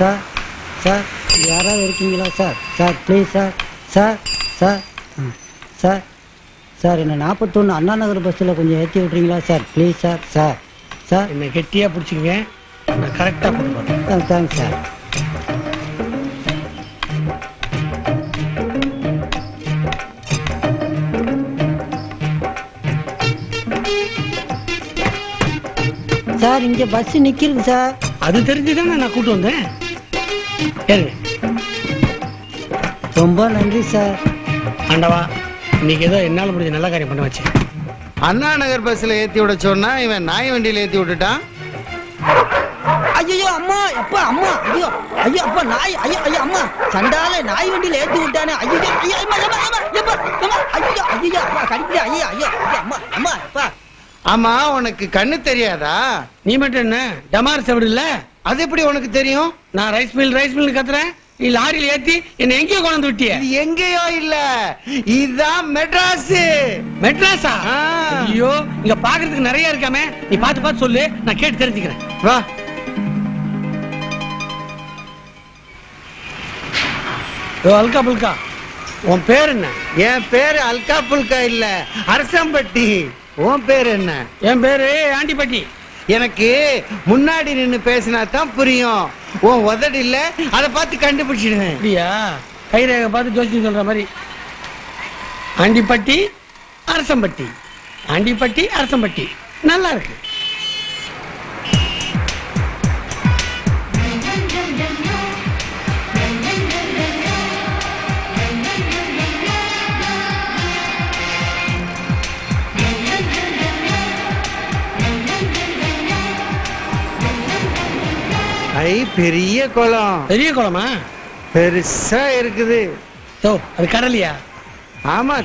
Sir sir யாராவது இருக்கீங்களா sir? Sir please sir. Sir sir sir sir என்ன 41 அண்ணா நகர் பஸ்ஸில் கொஞ்சம் ஏற்றி விட்றீங்களா sir? Please sir. Sir sir என்னை கெட்டியாக பிடிச்சிங்க, நான் கரெக்டாக கொண்டு போகிறேன். Thanks sir. சார் இங்கே பஸ் நிற்கிருக்கு சார். அது தெரிஞ்சுதானே நான் கூட்டு வந்தேன். ஏறுங்க. ரொம்ப நன்றி சார். ஆண்டவா, இன்னைக்கு ஏதோ என்னால் முடிஞ்ச நல்ல காரியம் பண்ண வச்சு. அண்ணா நகர் பஸ்ல ஏத்தி விட சொன்னா இவன் நாய் வண்டியில ஏத்தி விட்டுட்டான். ஐயோ அம்மா எப்பா அம்மா ஐயோ ஐயோ அப்பா நாய் ஐயோ ஐயோ அம்மா சண்டால நாய் வண்டியில ஏத்தி விட்டானே. ஐயோ ஐயோ அம்மா அம்மா அம்மா எப்பா அம்மா ஐயோ ஐயோ அப்பா கடிக்குது. ஐயோ ஐயோ அம்மா அம்மா அப்பா. ஆமா, உனக்கு கண்ணு தெரியாதா? நீ மட்டும் என்ன டமார் செவிடு இல்ல? அது எப்படி உனக்கு தெரியும்? நான் ரைஸ் மில் கத்துறேன், நீ லாரியில் ஏத்தி என்ன எங்கேயோ கொண்டு விட்டிய. இது எங்கேயோ இல்ல, இதுதான் மெட்ராஸ். மெட்ராஸா? ஐயோ, இங்க பாக்குறதுக்கு நிறைய இருக்காமே, நீ பார்த்து பார்த்து சொல்லு, நான் கேட்டு தெரிஞ்சுக்கிறேன். வா. அல்கா புல்கா, உன் பேர் என்ன? என் பேரு அல்கா புல்கா இல்ல, அரசம்பட்டி. உன் பேர் என்ன? என் பேரு ஆண்டிப்பட்டி. எனக்கு முன்னாடி நின்னு பேசினா தான் புரியும். உன் உதடு இல்ல, அதை பார்த்து கண்டுபிடிச்சிடுவேன். அப்படியா? கைரேகை பார்த்து ஜோசியம் சொல்ற மாதிரி. ஆண்டிப்பட்டி அரசம்பட்டி, ஆண்டிப்பட்டி அரசம்பட்டி, நல்லா இருக்கு. ஐ, பெரிய குளம். பெரிய குளமா? பெருசா இருக்குது. அது கடலையா? ஆமா,